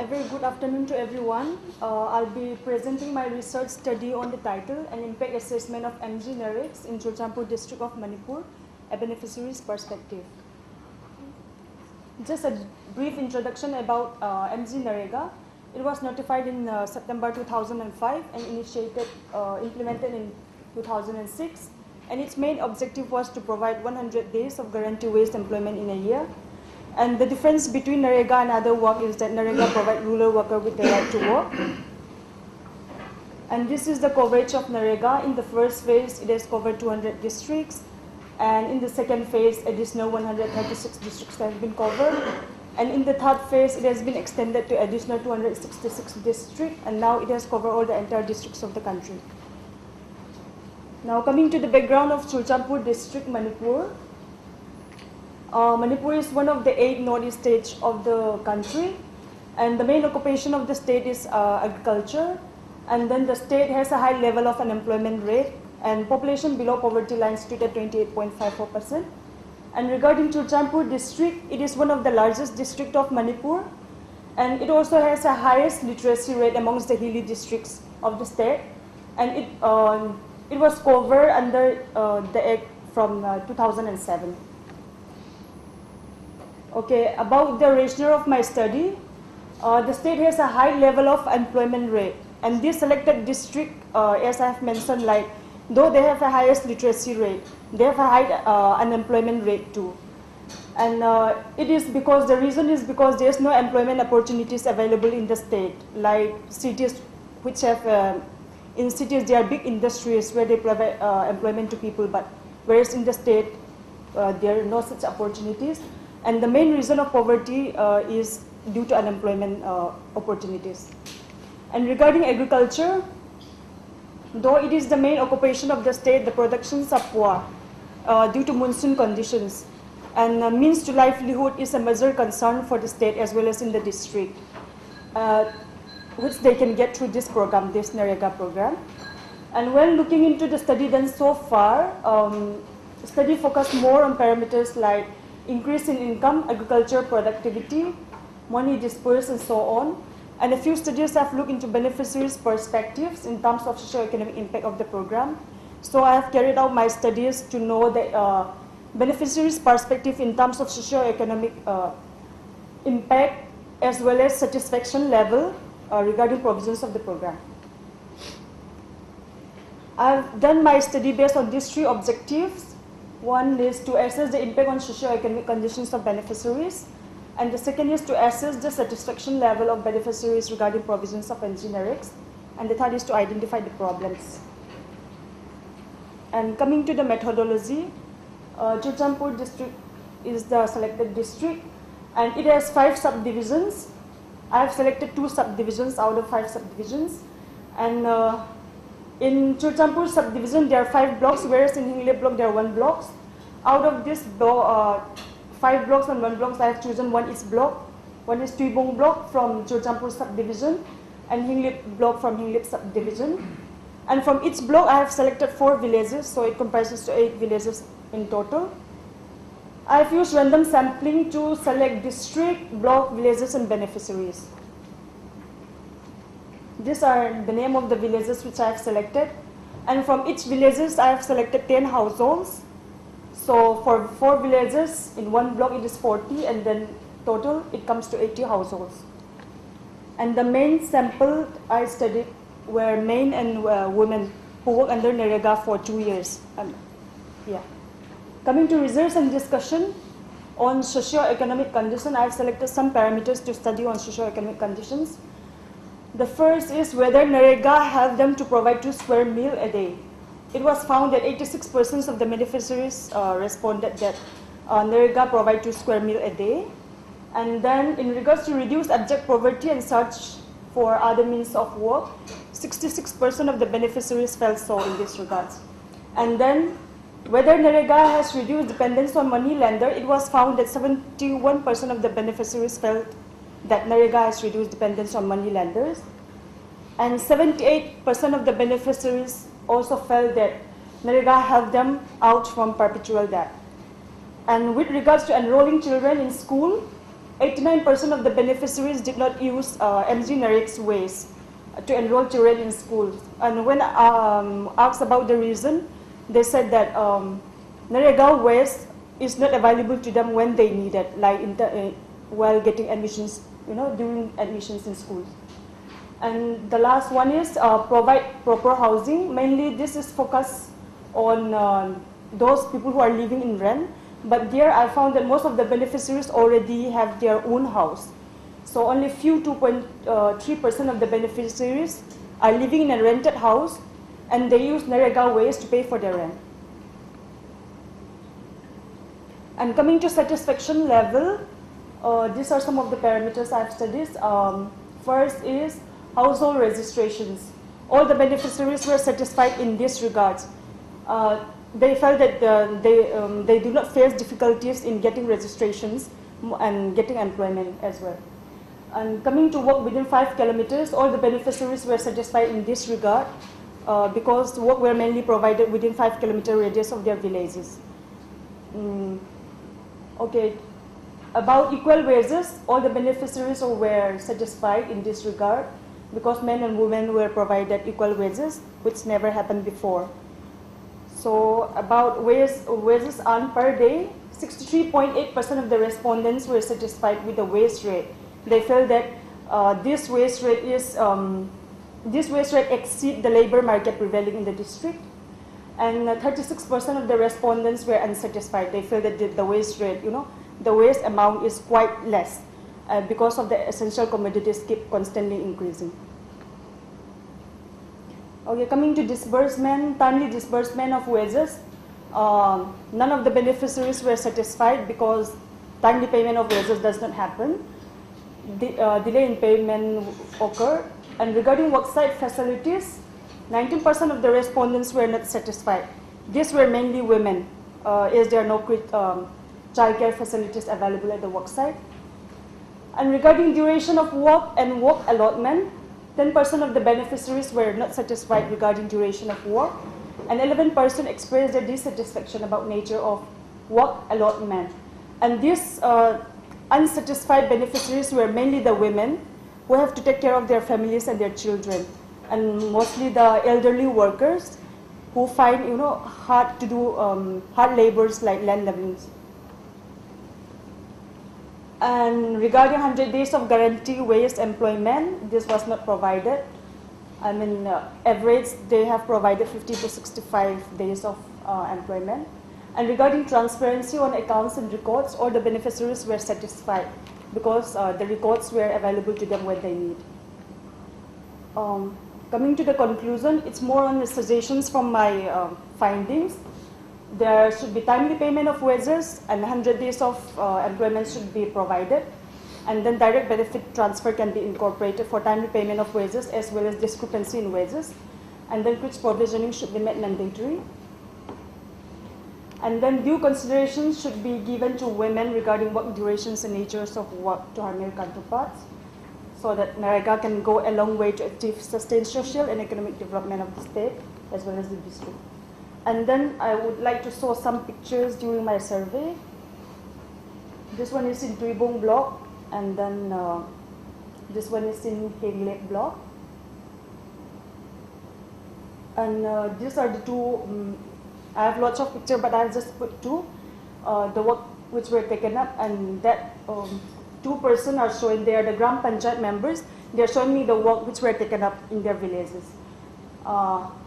A very good afternoon to everyone. I'll be presenting my research study on the title, An Impact Assessment of MG NAREGs in Churachandpur district of Manipur, a beneficiary's perspective. Just a brief introduction about MG NAREGA. It was notified in September 2005 and implemented in 2006. And its main objective was to provide 100 days of guaranteed wage employment in a year. And the difference between NAREGA and other work is that NAREGA provides rural workers with the right to work. And this is the coverage of NAREGA. In the first phase, it has covered 200 districts. And in the second phase, additional 136 districts have been covered. And in the third phase, it has been extended to additional 266 districts. And now it has covered all the entire districts of the country. Now coming to the background of Churachandpur district, Manipur. Manipur is one of the 8 northeast states of the country, and the main occupation of the state is agriculture. And then the state has a high level of unemployment rate, and population below poverty line stood at 28.54%. And regarding Churachandpur district, it is one of the largest districts of Manipur, and it also has the highest literacy rate amongst the hilly districts of the state. And it was covered under the Act from 2007. Okay, about the rationale of my study, the state has a high level of employment rate, and this selected district, as I have mentioned, like though they have the highest literacy rate, they have a high unemployment rate too. And it is because the reason is because there is no employment opportunities available in the state, like cities which have in cities there are big industries where they provide employment to people, but whereas in the state there are no such opportunities. And the main reason of poverty is due to unemployment opportunities. And regarding agriculture, though it is the main occupation of the state, the productions are poor due to monsoon conditions. And means to livelihood is a major concern for the state as well as in the district, which they can get through this program, this NAREGA program. And when looking into the study done so far, the study focused more on parameters like increase in income, agriculture productivity, money dispersed, and so on. And a few studies have looked into beneficiaries' perspectives in terms of socio-economic impact of the program. So I have carried out my studies to know the beneficiaries' perspective in terms of socio-economic impact as well as satisfaction level regarding provisions of the program. I've done my study based on these 3 objectives. One is to assess the impact on socio-economic conditions of beneficiaries, and the second is to assess the satisfaction level of beneficiaries regarding provisions of MG NAREGs, and the third is to identify the problems. And coming to the methodology, Churachandpur district is the selected district, and it has 5 subdivisions. I have selected 2 subdivisions out of 5 subdivisions, and in Churachandpur subdivision, there are 5 blocks, whereas in Hinglip block, there are 1 block. Out of this 5 blocks and 1 block, I have chosen 1 each block. One is Tuibong block from Churachandpur subdivision, and Hinglip block from Hinglip subdivision. And from each block, I have selected 4 villages, so it comprises to 8 villages in total. I have used random sampling to select district, block, villages, and beneficiaries. These are the name of the villages which I have selected. And from each villages, I have selected 10 households. So for 4 villages, in 1 block it is 40, and then total it comes to 80 households. And the main sample I studied were men and women who work under NAREGA for 2 years. Coming to results and discussion on socio-economic condition, I have selected some parameters to study on socio-economic conditions. The first is whether NAREGA helped them to provide 2 square meals a day. It was found that 86% of the beneficiaries responded that NAREGA provide 2 square meals a day. And then in regards to reduce abject poverty and search for other means of work, 66% of the beneficiaries felt so in this regard. And then whether NAREGA has reduced dependence on money lender, it was found that 71% of the beneficiaries felt that NAREGA has reduced dependence on money lenders, and 78% of the beneficiaries also felt that NAREGA helped them out from perpetual debt. And with regards to enrolling children in school, 89% of the beneficiaries did not use MG Narek's ways to enroll children in schools. And when asked about the reason, they said that Narega ways is not available to them when they need it, like while getting admissions, during admissions in schools. And the last one is provide proper housing. Mainly this is focused on those people who are living in rent. But there I found that most of the beneficiaries already have their own house. So only few 2.3% of the beneficiaries are living in a rented house, and they use Narega ways to pay for their rent. And coming to satisfaction level, these are some of the parameters I've studied. First is household registrations. All the beneficiaries were satisfied in this regard. They felt that they do not face difficulties in getting registrations and getting employment as well. And coming to work within 5 kilometers, all the beneficiaries were satisfied in this regard because work were mainly provided within 5 kilometer radius of their villages. Okay, about equal wages, all the beneficiaries were satisfied in this regard because men and women were provided equal wages, which never happened before. So about wages earned per day, 63.8% of the respondents were satisfied with the wage rate. They felt that this wage rate exceeds the labor market prevailing in the district. And 36% of the respondents were unsatisfied. They felt that the wage rate, the wage amount is quite less because of the essential commodities keep constantly increasing. Okay, coming to disbursement, timely disbursement of wages, none of the beneficiaries were satisfied because timely payment of wages does not happen. Delay in payment occurred. And regarding worksite facilities, 19% of the respondents were not satisfied. These were mainly women, as there are no childcare facilities available at the worksite. And regarding duration of work and work allotment, 10% of the beneficiaries were not satisfied regarding duration of work, and 11% expressed their dissatisfaction about nature of work allotment. And these unsatisfied beneficiaries were mainly the women who have to take care of their families and their children, and mostly the elderly workers who find hard to do hard labors like land leveling. And regarding 100 days of guarantee wage employment, this was not provided. I mean, average they have provided 50 to 65 days of employment. And regarding transparency on accounts and records, all the beneficiaries were satisfied because the records were available to them when they need. Coming to the conclusion, it's more on the suggestions from my findings. There should be timely payment of wages, and 100 days of employment should be provided. And then direct benefit transfer can be incorporated for timely payment of wages as well as discrepancy in wages. And then quick provisioning should be made mandatory. And then due consideration should be given to women regarding work durations and natures of work to our male counterparts, so that Narega can go a long way to achieve sustained social and economic development of the state as well as the district. And then I would like to show some pictures during my survey. This one is in Tuibong block, and then this one is in Lake block. And these are the two, I have lots of pictures, but I'll just put two. The work which were taken up, and that two persons are showing, they are the Gram Panchayat members. They are showing me the work which were taken up in their villages.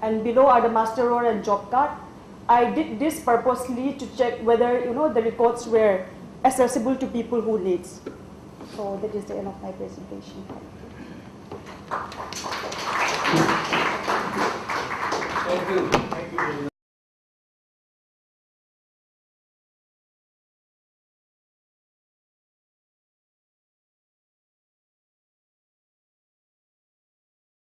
And below are the master roll and job card. I did this purposely to check whether the records were accessible to people who need. So that is the end of my presentation. Thank you.